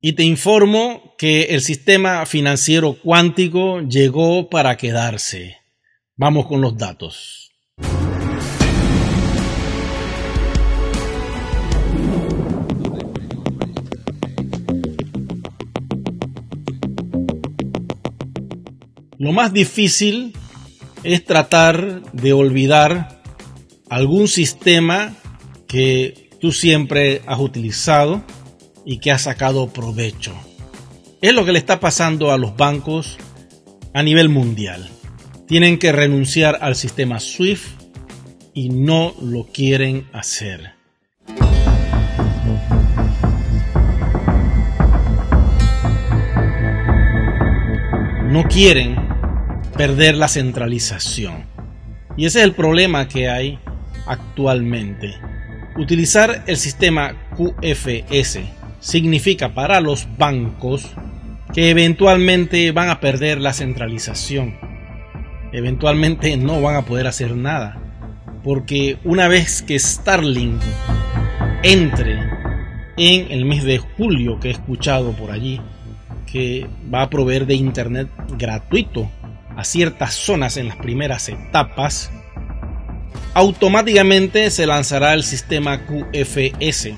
Y te informo que el sistema financiero cuántico llegó para quedarse. Vamos con los datos. Lo más difícil es tratar de olvidar algún sistema que tú siempre has utilizado y que has sacado provecho. Es lo que le está pasando a los bancos a nivel mundial. Tienen que renunciar al sistema SWIFT y no lo quieren hacer. No quieren perder la centralización. Y ese es el problema que hay actualmente. Utilizar el sistema QFS significa para los bancos que eventualmente van a perder la centralización. Eventualmente no van a poder hacer nada. Porque una vez que Starlink entre en el mes de julio, que he escuchado por allí, que va a proveer de internet gratuito a ciertas zonas en las primeras etapas, automáticamente se lanzará el sistema QFS.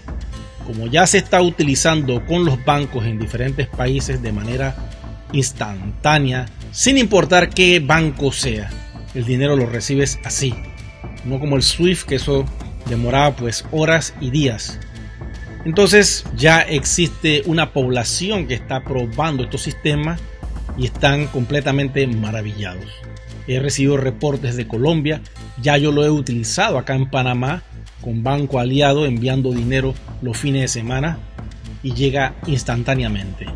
Como ya se está utilizando con los bancos en diferentes países de manera instantánea, sin importar qué banco sea, el dinero lo recibes así, no como el SWIFT, que eso demoraba pues horas y días. Entonces ya existe una población que está probando estos sistemas y están completamente maravillados. He recibido reportes de Colombia, ya yo lo he utilizado acá en Panamá con Banco Aliado, enviando dinero los fines de semana y llega instantáneamente.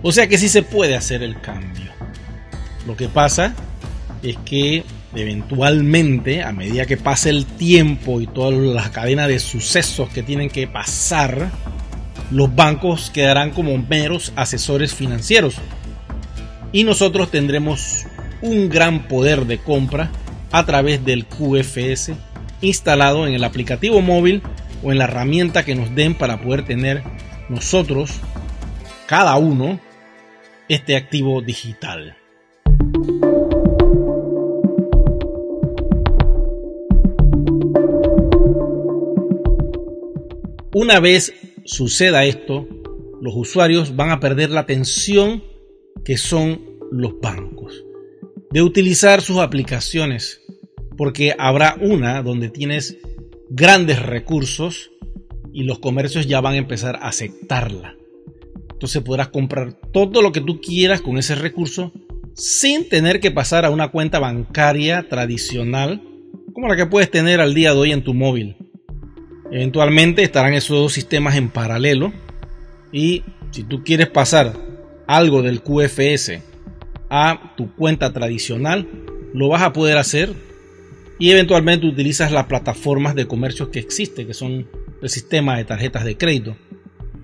O sea que sí se puede hacer el cambio. Lo que pasa es que eventualmente, a medida que pase el tiempo y toda la cadena de sucesos que tienen que pasar, los bancos quedarán como meros asesores financieros y nosotros tendremos un gran poder de compra a través del QFS instalado en el aplicativo móvil o en la herramienta que nos den para poder tener nosotros, cada uno, este activo digital. Una vez suceda esto, los usuarios van a perder la atención que son los bancos, de utilizar sus aplicaciones, porque habrá una donde tienes grandes recursos y los comercios ya van a empezar a aceptarla. Entonces podrás comprar todo lo que tú quieras con ese recurso sin tener que pasar a una cuenta bancaria tradicional como la que puedes tener al día de hoy en tu móvil. Eventualmente estarán esos dos sistemas en paralelo y si tú quieres pasar algo del QFS a tu cuenta tradicional, lo vas a poder hacer y eventualmente utilizas las plataformas de comercios que existen, que son el sistema de tarjetas de crédito.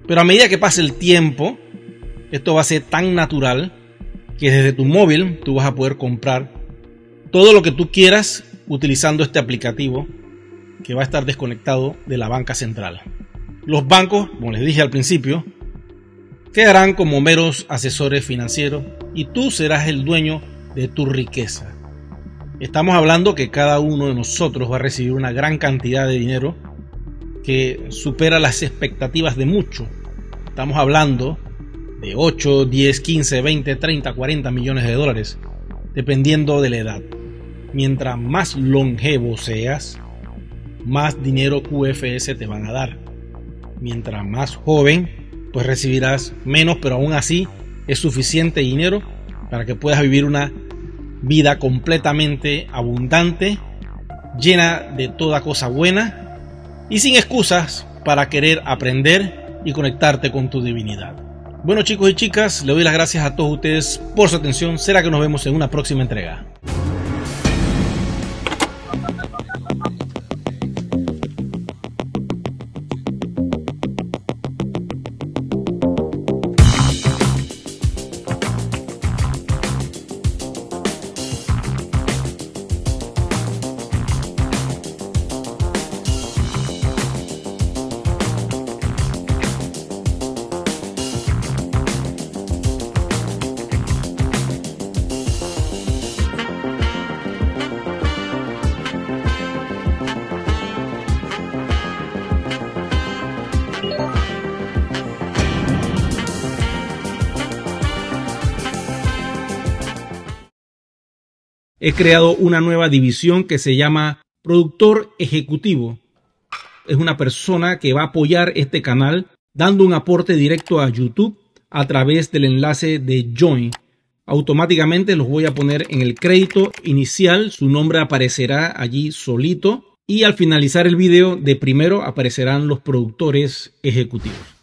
Pero a medida que pase el tiempo, esto va a ser tan natural que desde tu móvil tú vas a poder comprar todo lo que tú quieras utilizando este aplicativo que va a estar desconectado de la banca central. Los bancos, como les dije al principio, quedarán como meros asesores financieros y tú serás el dueño de tu riqueza. Estamos hablando que cada uno de nosotros va a recibir una gran cantidad de dinero que supera las expectativas de muchos. Estamos hablando de 8, 10, 15, 20, 30, 40 millones de dólares, dependiendo de la edad. Mientras más longevo seas, más dinero QFS te van a dar. Mientras más joven, pues recibirás menos, pero aún así es suficiente dinero para que puedas vivir una vida completamente abundante, llena de toda cosa buena y sin excusas para querer aprender y conectarte con tu divinidad. Bueno, chicos y chicas, le doy las gracias a todos ustedes por su atención. Será que nos vemos en una próxima entrega. he creado una nueva división que se llama Productor Ejecutivo. Es una persona que va a apoyar este canal dando un aporte directo a YouTube a través del enlace de Join. Automáticamente los voy a poner en el crédito inicial, su nombre aparecerá allí solito y al finalizar el video de primero aparecerán los productores ejecutivos.